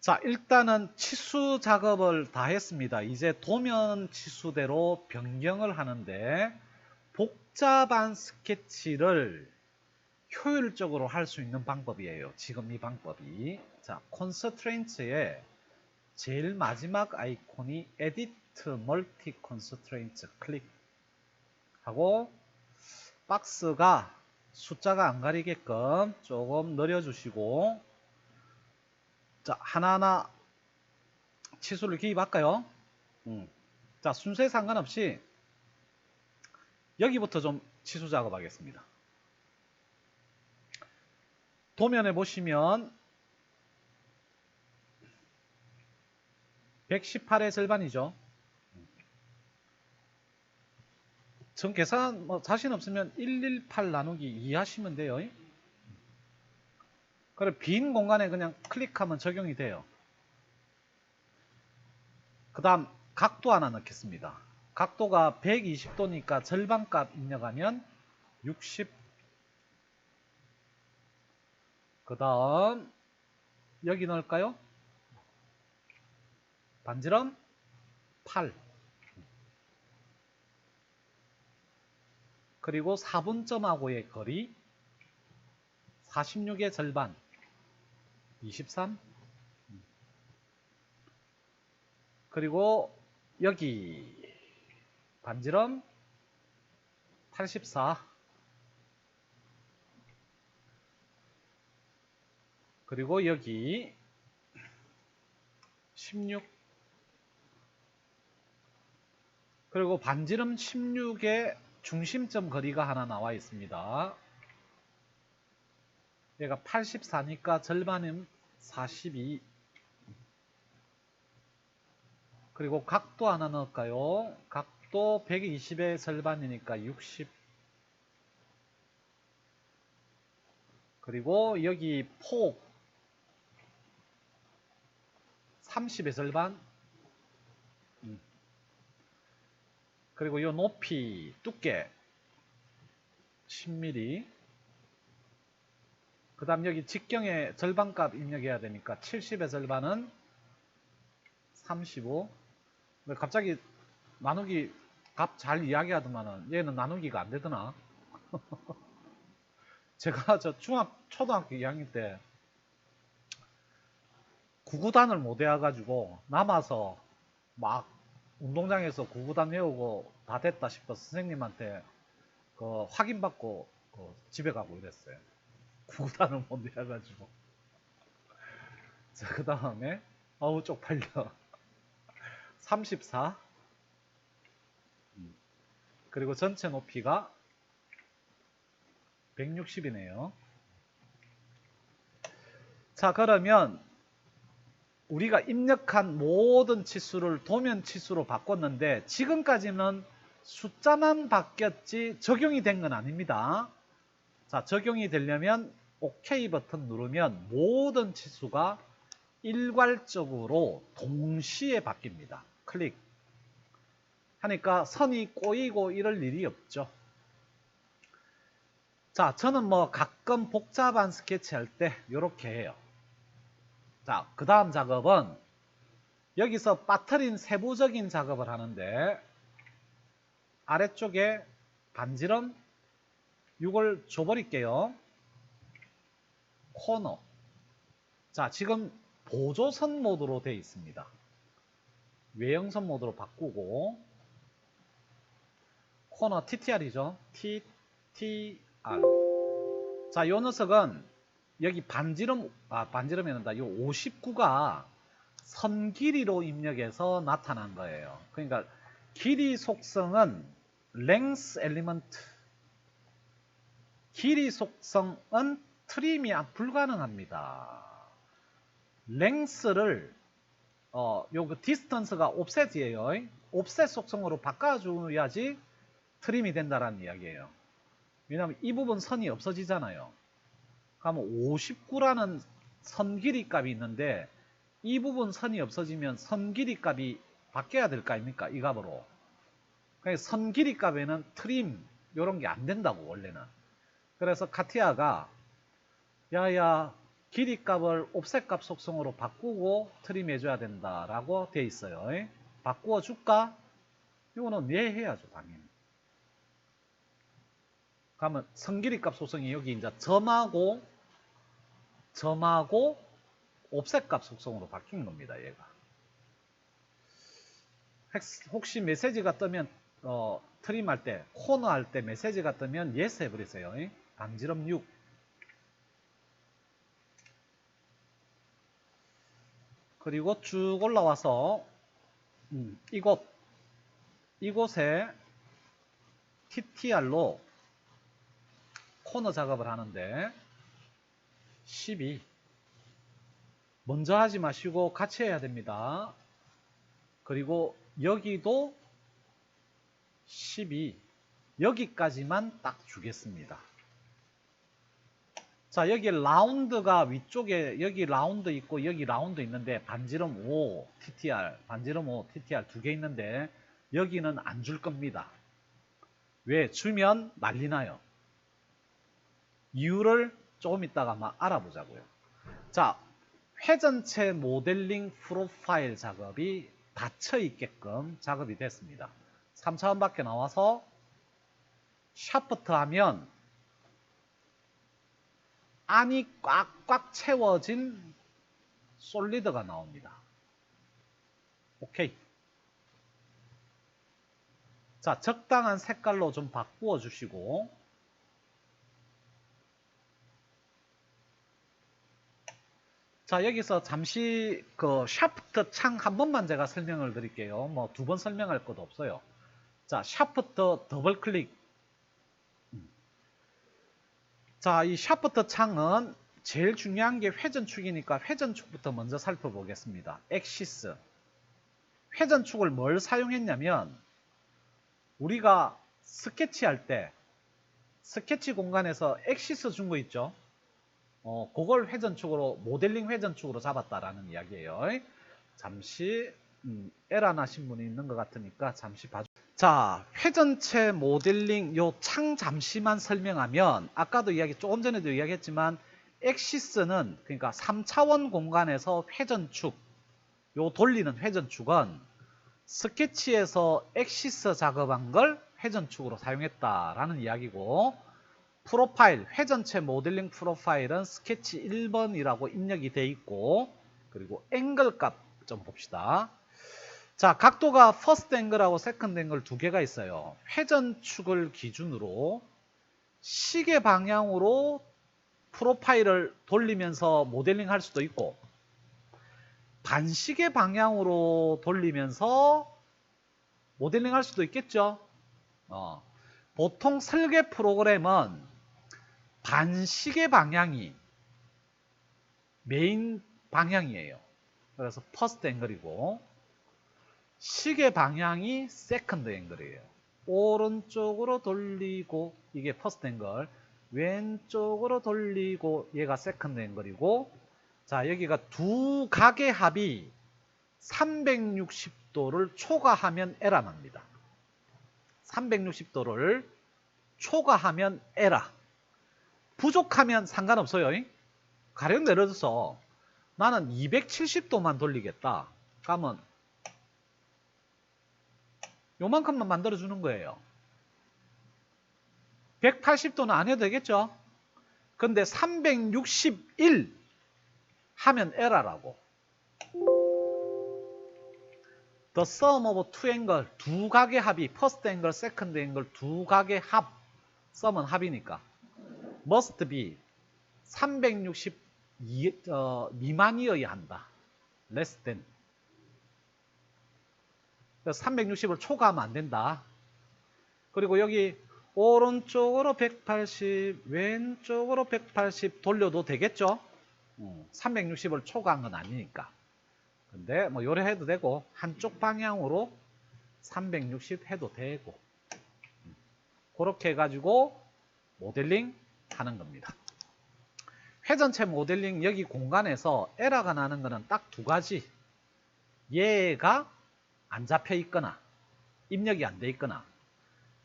자, 일단은 치수 작업을 다 했습니다. 이제 도면 치수대로 변경을 하는데 복잡한 스케치를 효율적으로 할 수 있는 방법이에요. 지금 이 방법이. 자, constraints의 제일 마지막 아이콘이 Edit Multi Constraints 클릭하고 박스가 숫자가 안 가리게끔 조금 늘려주시고 자, 하나하나 치수를 기입할까요? 자, 순서에 상관없이 여기부터 좀 치수 작업하겠습니다. 도면에 보시면 118의 절반이죠. 전 계산 자신 없으면 118 나누기 2 하시면 돼요. 그래 빈 공간에 그냥 클릭하면 적용이 돼요. 그 다음 각도 하나 넣겠습니다. 각도가 120도니까 절반값 입력하면 60. 그 다음 여기 넣을까요? 반지름 8. 그리고 4분점하고의 거리 46의 절반 23. 그리고 여기 반지름 84. 그리고 여기 16. 그리고 반지름 16의 중심점 거리가 하나 나와 있습니다. 얘가 84니까 절반은 42. 그리고 각도 하나 넣을까요? 각도 120의 절반이니까 60. 그리고 여기 폭 30의 절반. 그리고 이 높이 두께 10mm. 그 다음 여기 직경의 절반값 입력해야 되니까 70의 절반은 35. 갑자기 나누기 값 잘 이야기하더만은 얘는 나누기가 안 되더나. 제가 저 초등학교 2학년 때 구구단을 못 외워가지고 남아서 막 운동장에서 구구단 외우고 다 됐다 싶어서 선생님한테 그 확인받고 집에 가고 이랬어요. 구구단을 못 외워가지고. 자, 그 다음에 어우 쪽팔려. 34. 그리고 전체 높이가 160이네요. 자, 그러면 우리가 입력한 모든 치수를 도면 치수로 바꿨는데 지금까지는 숫자만 바뀌었지 적용이 된 건 아닙니다. 자, 적용이 되려면 OK 버튼 누르면 모든 치수가 일괄적으로 동시에 바뀝니다. 클릭 하니까 선이 꼬이고 이럴 일이 없죠. 자, 저는 뭐 가끔 복잡한 스케치 할 때 이렇게 해요. 자, 그 다음 작업은 여기서 빠트린 세부적인 작업을 하는데 아래쪽에 반지름 6을 줘버릴게요. 코너. 자, 지금 보조선 모드로 되어 있습니다. 외형선 모드로 바꾸고 코너 TTR이죠. TTR. 자, 요 녀석은 여기 반지름이란다. 요 59가 선 길이로 입력해서 나타난 거예요. 그러니까 길이 속성은 length element. 길이 속성은 트림이 불가능합니다. length를 요거 distance가 offset이에요. offset 속성으로 바꿔줘야지 트림이 된다라는 이야기예요. 왜냐하면 이 부분 선이 없어지잖아요. 그러면 59라는 선 길이 값이 있는데 이 부분 선이 없어지면 선 길이 값이 바뀌어야 될 거 아닙니까? 이 값으로. 그러니까 선 길이 값에는 트림 이런 게 안 된다고 원래는. 그래서 카티아가 야야 길이 값을 옵셋 값 속성으로 바꾸고 트림 해줘야 된다라고 돼 있어요. 바꾸어 줄까? 이거는 네 해야죠 당연히. 그러면 선 길이 값 속성이 여기 이제 점하고 옵셋 값 속성으로 바뀐 겁니다. 얘가. 혹시 메시지가 뜨면 트림 할 때, 코너 할 때 메시지가 뜨면 yes 해버리세요. 반지름 6. 그리고 쭉 올라와서 이곳에 TTR로 코너 작업을 하는데 12. 먼저 하지 마시고 같이 해야 됩니다. 그리고 여기도 12. 여기까지만 딱 주겠습니다. 자, 여기 라운드가 위쪽에 여기 라운드 있고 여기 라운드 있는데 반지름 5 TTR, 반지름 5 TTR 두 개 있는데 여기는 안 줄 겁니다. 왜? 주면 난리 나요. 이유를 조금 이따가 막 알아보자고요. 자, 회전체 모델링 프로파일 작업이 닫혀 있게끔 작업이 됐습니다. 3차원 밖에 나와서 샤프트 하면 안이 꽉꽉 채워진 솔리드가 나옵니다. 오케이. 자, 적당한 색깔로 좀 바꾸어 주시고 자, 여기서 잠시 그 샤프트 창 한 번만 제가 설명을 드릴게요. 뭐 두 번 설명할 것도 없어요. 자, 샤프트 더블 클릭. 자, 이 샤프트 창은 제일 중요한 게 회전축이니까 회전축부터 먼저 살펴보겠습니다. 엑시스. 회전축을 뭘 사용했냐면 우리가 스케치 할 때 스케치 공간에서 엑시스 준 거 있죠? 그걸 회전축으로 모델링 회전축으로 잡았다라는 이야기예요. 잠시 에러 나신 분이 있는 것 같으니까 잠시 봐주세요. 자, 회전체 모델링 요 창 잠시만 설명하면 아까도 조금 전에도 이야기했지만 엑시스는 그러니까 3차원 공간에서 회전축 요 돌리는 회전축은 스케치에서 엑시스 작업한 걸 회전축으로 사용했다라는 이야기고 프로파일, 회전체 모델링 프로파일은 스케치 1번이라고 입력이 돼 있고 그리고 앵글 값 좀 봅시다. 자, 각도가 퍼스트 앵글하고 세컨드 앵글 두 개가 있어요. 회전축을 기준으로 시계 방향으로 프로파일을 돌리면서 모델링 할 수도 있고 반시계 방향으로 돌리면서 모델링 할 수도 있겠죠. 보통 설계 프로그램은 반시계 방향이 메인 방향이에요. 그래서 퍼스트 앵글이고 시계 방향이 세컨드 앵글이에요. 오른쪽으로 돌리고 이게 퍼스트 앵글, 왼쪽으로 돌리고 얘가 세컨드 앵글이고 자, 여기가 두 각의 합이 360도를 초과하면 에러 납니다. 360도를 초과하면 에러. 부족하면 상관없어요. 가령 예를 들어서 나는 270도만 돌리겠다. 그러면 요만큼만 만들어주는 거예요. 180도는 안 해도 되겠죠? 근데 361 하면 에러라고. The sum of two angle, 두 각의 합이 first angle, second angle 두 각의 합, sum은 합이니까 must be 360 미만이어야 한다. less than. 360을 초과하면 안 된다. 그리고 여기 오른쪽으로 180, 왼쪽으로 180 돌려도 되겠죠? 360을 초과한 건 아니니까. 근데 뭐 요래 해도 되고 한쪽 방향으로 360 해도 되고 그렇게 해가지고 모델링 하는 겁니다. 회전체 모델링 여기 공간에서 에러가 나는 거는 딱 두 가지. 얘가 안 잡혀 있거나 입력이 안 돼 있거나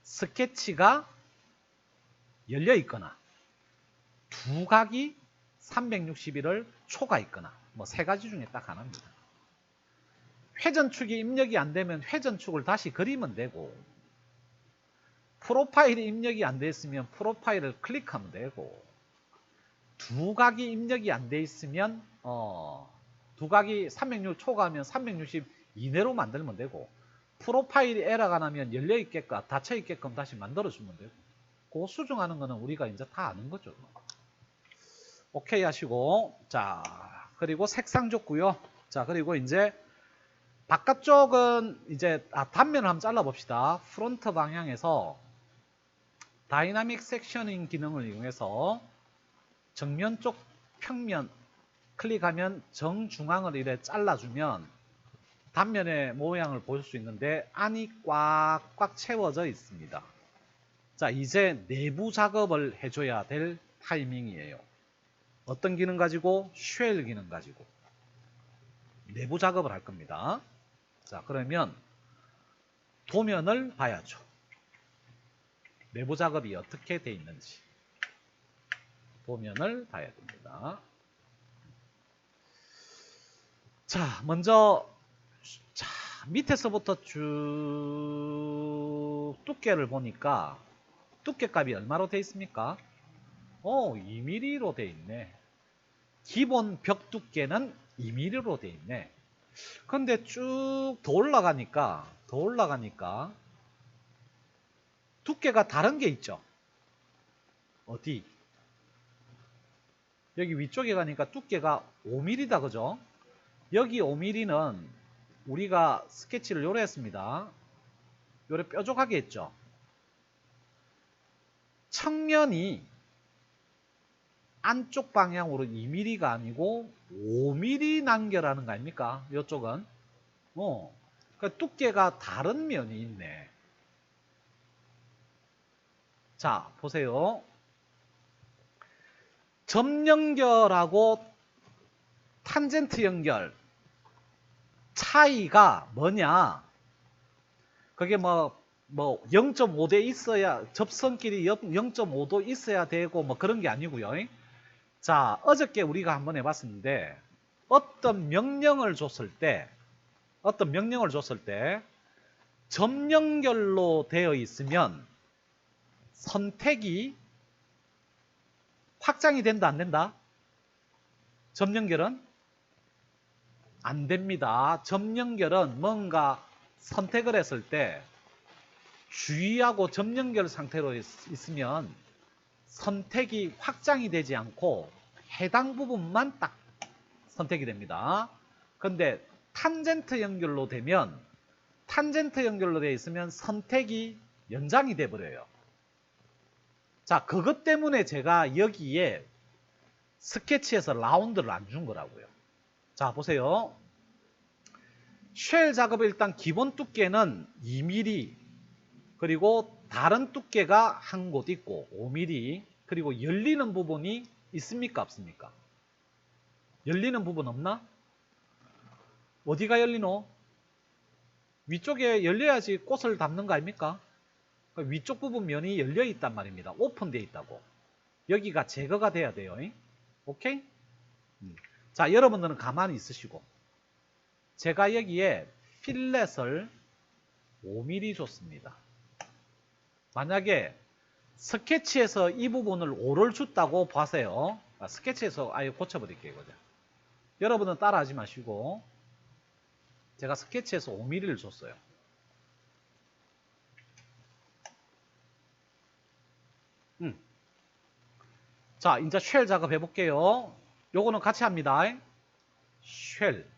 스케치가 열려 있거나 두 각이 360일을 초과 있거나 뭐 세 가지 중에 딱 하나입니다. 회전축이 입력이 안 되면 회전축을 다시 그리면 되고 프로파일이 입력이 안 돼 있으면 프로파일을 클릭하면 되고 두 각이 입력이 안 돼 있으면 두 각이 360 초과하면 360 이내로 만들면 되고 프로파일이 에러가 나면 열려 있게끔 닫혀 있게끔 다시 만들어 주면 되고 그거 수정하는 거는 우리가 이제 다 아는 거죠. 오케이 하시고 자 그리고 색상 줬고요. 자 그리고 이제 바깥쪽은 이제 단면을 한번 잘라 봅시다. 프론트 방향에서 다이나믹 섹셔닝 기능을 이용해서 정면 쪽 평면 클릭하면 정중앙을 이렇게 잘라주면 단면의 모양을 볼 수 있는데 안이 꽉꽉 채워져 있습니다. 자 이제 내부 작업을 해줘야 될 타이밍이에요. 어떤 기능 가지고? 쉘 기능 가지고 내부 작업을 할 겁니다. 자 그러면 도면을 봐야죠. 내부 작업이 어떻게 돼 있는지 도면을 봐야 됩니다. 자 먼저 자 밑에서부터 쭉 두께를 보니까 두께값이 얼마로 돼 있습니까? 2mm로 돼 있네. 기본 벽 두께는 2mm로 돼 있네. 근데 쭉 더 올라가니까 두께가 다른 게 있죠. 어디? 여기 위쪽에 가니까 두께가 5mm다 그죠? 여기 5mm는 우리가 스케치를 요래 했습니다. 요래 뾰족하게 했죠. 측면이 안쪽 방향으로 2mm가 아니고 5mm 난결하는 거 아닙니까? 이쪽은. 그러니까 두께가 다른 면이 있네. 자, 보세요. 점 연결하고 탄젠트 연결 차이가 뭐냐? 그게 뭐 0.5대 있어야 접선끼리 0.5도 있어야 되고 뭐 그런 게 아니고요. 자, 어저께 우리가 한번 해봤었는데 어떤 명령을 줬을 때 점 연결로 되어 있으면 선택이 확장이 된다 안 된다? 점 연결은 안 됩니다. 점 연결은 뭔가 선택을 했을 때 주의하고 점 연결 상태로 있으면 선택이 확장이 되지 않고 해당 부분만 딱 선택이 됩니다. 근데 탄젠트 연결로 되면 탄젠트 연결로 되어 있으면 선택이 연장이 돼 버려요. 자, 그것 때문에 제가 여기에 스케치에서 라운드를 안 준 거라고요. 자, 보세요. 쉘 작업의 일단 기본 두께는 2mm 그리고 다른 두께가 한 곳 있고 5mm 그리고 열리는 부분이 있습니까 없습니까? 열리는 부분 없나? 어디가 열리노? 위쪽에 열려야지 꽃을 담는 거 아닙니까? 위쪽 부분 면이 열려 있단 말입니다. 오픈되어 있다고. 여기가 제거가 돼야 돼요. 오케이? 자, 여러분들은 가만히 있으시고 제가 여기에 필렛을 5mm 줬습니다. 만약에 스케치에서 이 부분을 5를 줬다고 봐세요. 스케치에서 아예 고쳐버릴게요. 그죠? 여러분은 따라하지 마시고 제가 스케치에서 5mm를 줬어요. 자, 이제 쉘 작업 해볼게요. 요거는 같이 합니다. 쉘.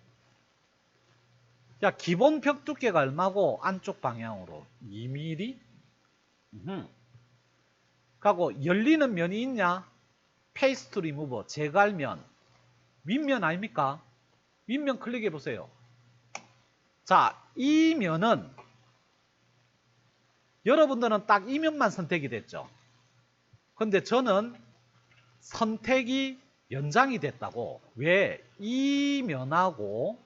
야, 기본 벽 두께가 얼마고 안쪽 방향으로 2mm. 가고 열리는 면이 있냐? 페이스트 리무버 제갈면 윗면 아닙니까? 윗면 클릭해 보세요. 자, 이 면은 여러분들은 딱 이 면만 선택이 됐죠. 근데 저는 선택이 연장이 됐다고. 왜? 이 면하고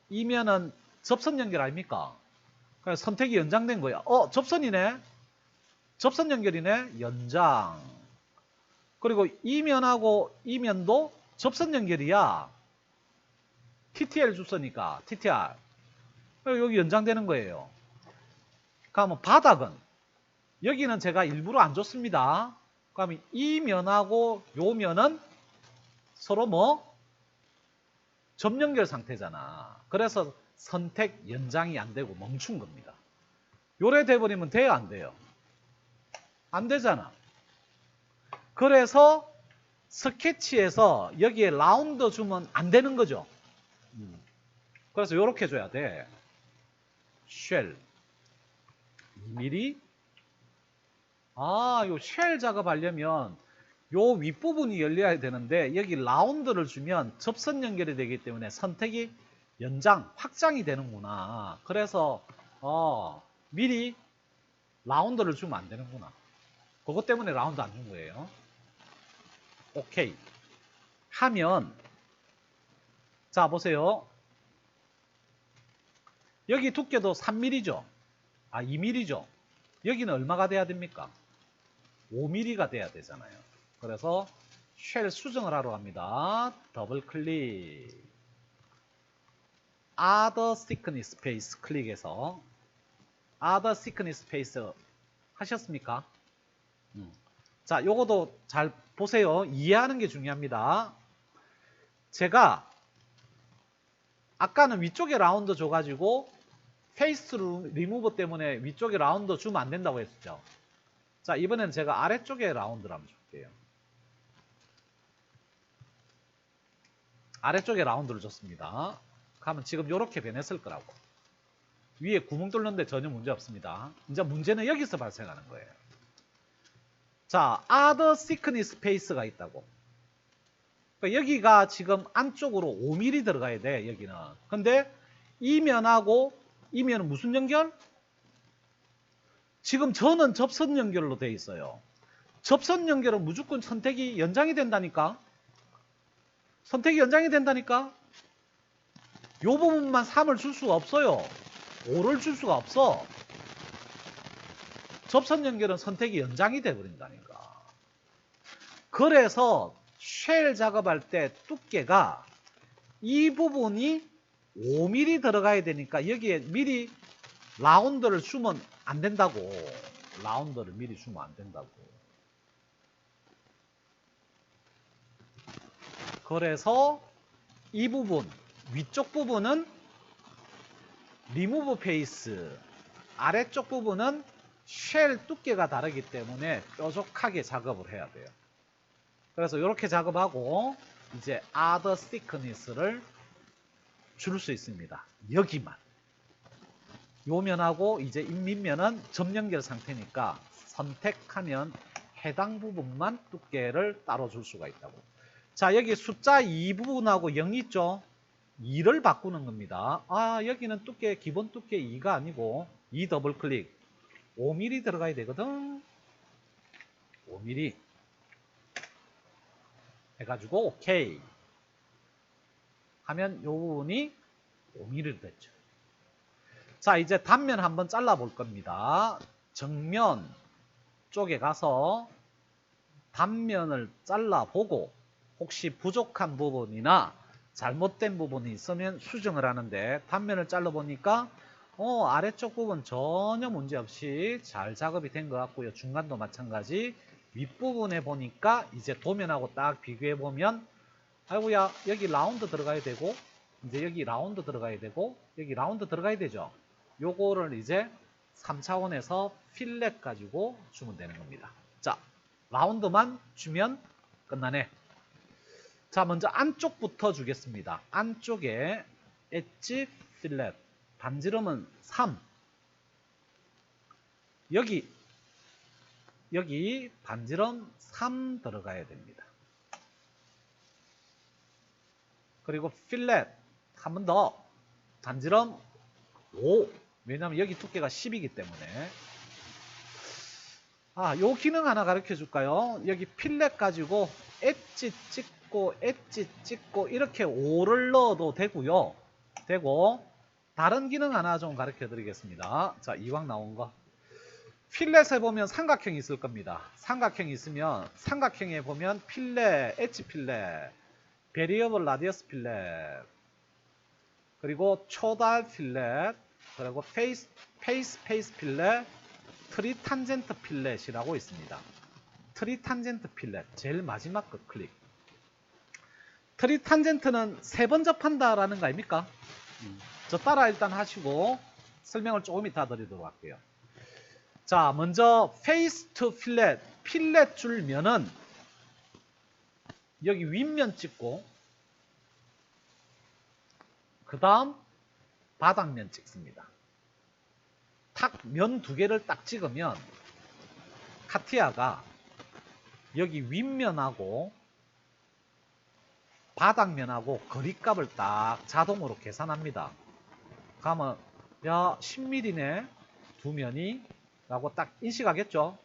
이 면은 접선 연결 아닙니까? 그래서 선택이 연장된 거야. 접선이네. 접선 연결이네. 연장. 그리고 이 면하고 이 면도 접선 연결이야. TTL 줬으니까 TTR. 여기 연장되는 거예요. 그러면 바닥은 여기는 제가 일부러 안 줬습니다. 그러면 이 면하고 요 면은 서로 뭐 접연결 상태잖아. 그래서 선택 연장이 안 되고 멈춘 겁니다. 요래 돼버리면 돼요, 안 돼요? 안 되잖아. 그래서 스케치에서 여기에 라운드 주면 안 되는 거죠. 그래서 요렇게 줘야 돼. 쉘 2mm. 요 쉘 작업하려면 요 윗부분이 열려야 되는데 여기 라운드를 주면 접선 연결이 되기 때문에 선택이 연장, 확장이 되는구나. 그래서 미리 라운드를 주면 안 되는구나. 그것 때문에 라운드 안 준 거예요. 오케이. 하면 자 보세요. 여기 두께도 3mm죠. 2mm죠. 여기는 얼마가 돼야 됩니까? 5mm가 돼야 되잖아요. 그래서 쉘 수정을 하러 갑니다. 더블 클릭. Other thickness space 클릭해서 Other thickness space 하셨습니까? 자, 요것도 잘 보세요. 이해하는 게 중요합니다. 제가 아까는 위쪽에 라운드 줘가지고 페이스 리무버 때문에 위쪽에 라운드 주면 안 된다고 했었죠. 자, 이번에는 제가 아래쪽에 라운드를 한번 줄게요. 아래쪽에 라운드를 줬습니다. 그러면 지금 이렇게 변했을 거라고. 위에 구멍 뚫는데 전혀 문제 없습니다. 이제 문제는 여기서 발생하는 거예요. 자, other thickness space가 있다고. 그러니까 여기가 지금 안쪽으로 5mm 들어가야 돼, 여기는. 근데 이 면하고 이 면은 무슨 연결? 지금 저는 접선 연결로 돼 있어요. 접선 연결은 무조건 선택이 연장이 된다니까. 선택이 연장이 된다니까. 요 부분만 3을 줄 수가 없어요. 5를 줄 수가 없어. 접선 연결은 선택이 연장이 돼버린다니까. 그래서 쉘 작업할 때 두께가 이 부분이 5mm 들어가야 되니까 여기에 미리 라운드를 주면 안 된다고. 라운드를 미리 주면 안 된다고. 그래서 이 부분, 위쪽 부분은 리무브 페이스, 아래쪽 부분은 쉘 두께가 다르기 때문에 뾰족하게 작업을 해야 돼요. 그래서 이렇게 작업하고 이제 other thickness를 줄 수 있습니다. 여기만. 요 면하고 이제 밑면은 점연결 상태니까 선택하면 해당 부분만 두께를 따로 줄 수가 있다고. 자, 여기 숫자 2 부분하고 0 있죠? 2를 바꾸는 겁니다. 여기는 두께, 기본 두께 2가 아니고 2 더블 클릭. 5mm 들어가야 되거든. 5mm. 해가지고 오케이. 하면 요 부분이 5mm 됐죠. 자, 이제 단면 한번 잘라 볼 겁니다. 정면 쪽에 가서 단면을 잘라 보고 혹시 부족한 부분이나 잘못된 부분이 있으면 수정을 하는데, 단면을 잘라 보니까 아래쪽 부분 전혀 문제없이 잘 작업이 된 것 같고요. 중간도 마찬가지. 윗부분에 보니까 이제 도면하고 딱 비교해 보면, 아이고야, 여기 라운드 들어가야 되고, 이제 여기 라운드 들어가야 되고, 여기 라운드 들어가야 되죠. 요거를 이제 3차원에서 필렛 가지고 주면 되는 겁니다. 자, 라운드만 주면 끝나네. 자, 먼저 안쪽부터 주겠습니다. 안쪽에 엣지 필렛, 반지름은 3. 여기 반지름 3 들어가야 됩니다. 그리고 필렛 한 번 더, 반지름 5. 왜냐면 여기 두께가 10이기 때문에. 요 기능 하나 가르쳐 줄까요? 여기 필렛 가지고 엣지 찍고 이렇게 5를 넣어도 되고요. 되고, 다른 기능 하나 좀 가르쳐 드리겠습니다. 자, 이왕 나온 거. 필렛에 보면 삼각형이 있을 겁니다. 삼각형이 있으면 삼각형에 보면 필렛, 엣지 필렛, 베리어블 라디어스 필렛, 그리고 초달 필렛, 그리고 페이스 필렛, 트리 탄젠트 필렛이라고 있습니다. 트리 탄젠트 필렛 제일 마지막 거 클릭. 트리 탄젠트는 3번 접한다라는 거 아닙니까? 저 따라 일단 하시고 설명을 조금 이따 드리도록 할게요. 자, 먼저 페이스 투 필렛, 필렛 줄면은 여기 윗면 찍고, 그 다음 바닥면 찍습니다. 탁 면 2개를 딱 찍으면 카티아가 여기 윗면하고 바닥면하고 거리값을 딱 자동으로 계산합니다. 그러면 야, 10mm네 두 면이 라고 딱 인식하겠죠.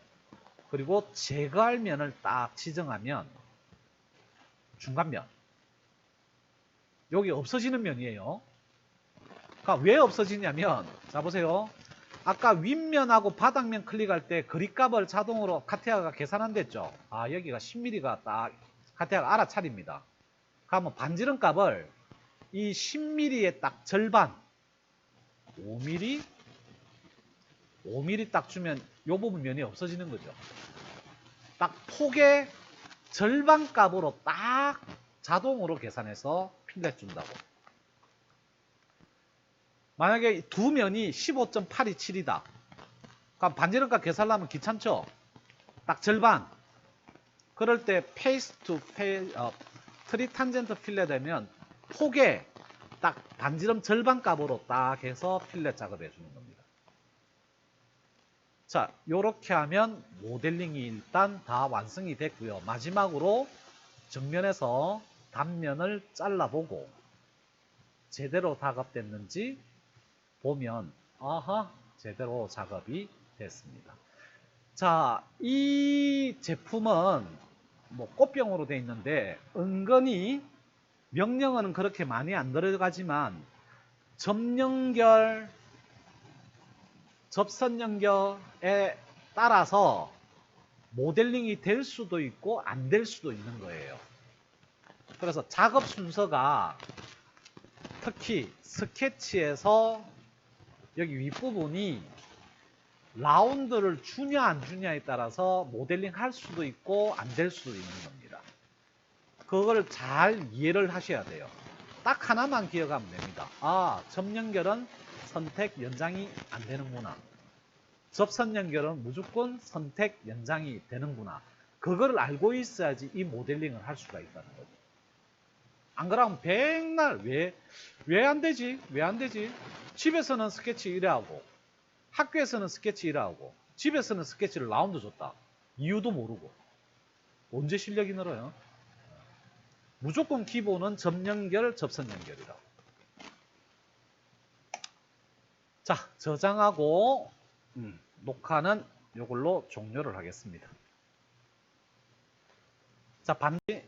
그리고 제거할 면을 딱 지정하면 중간면, 여기 없어지는 면이에요. 그러니까 왜 없어지냐면, 자 보세요. 아까 윗면하고 바닥면 클릭할 때 거리값을 자동으로 카티아가 계산한댔죠. 여기가 10mm가 딱 카티아가 알아차립니다. 그러면 반지름 값을 이 10mm의 딱 절반, 5mm 딱 주면 요 부분 면이 없어지는 거죠. 딱 폭의 절반 값으로 딱 자동으로 계산해서 필렛 준다고. 만약에 두 면이 15.827이다. 그럼 반지름값 계산하면 귀찮죠? 딱 절반. 그럴 때 페이스 투 트리 탄젠트 필렛 되면 폭의 딱 반지름 절반 값으로 딱 해서 필렛 작업해 주는 겁니다. 자, 요렇게 하면 모델링이 일단 다 완성이 됐고요. 마지막으로 정면에서 단면을 잘라보고 제대로 작업됐는지 보면, 제대로 작업이 됐습니다. 자, 이 제품은 뭐 꽃병으로 되어 있는데 은근히 명령어는 그렇게 많이 안 들어가지만 접연결, 접선 연결에 따라서 모델링이 될 수도 있고 안 될 수도 있는 거예요. 그래서 작업 순서가 특히 스케치에서 여기 윗부분이 라운드를 주냐 안 주냐에 따라서 모델링 할 수도 있고 안 될 수도 있는 겁니다. 그걸 잘 이해를 하셔야 돼요. 딱 하나만 기억하면 됩니다. 접 연결은 선택 연장이 안 되는구나. 접선 연결은 무조건 선택 연장이 되는구나. 그걸 알고 있어야지 이 모델링을 할 수가 있다는 거죠. 안 그러면 백날 왜 안 되지? 왜 안 되지? 집에서는 스케치 1회 하고 학교에서는 스케치 1회 하고 집에서는 스케치를 라운드 줬다. 이유도 모르고 언제 실력이 늘어요? 무조건 기본은 접 연결, 접선 연결이라고. 자, 저장하고 녹화는 이걸로 종료를 하겠습니다. 자, 반대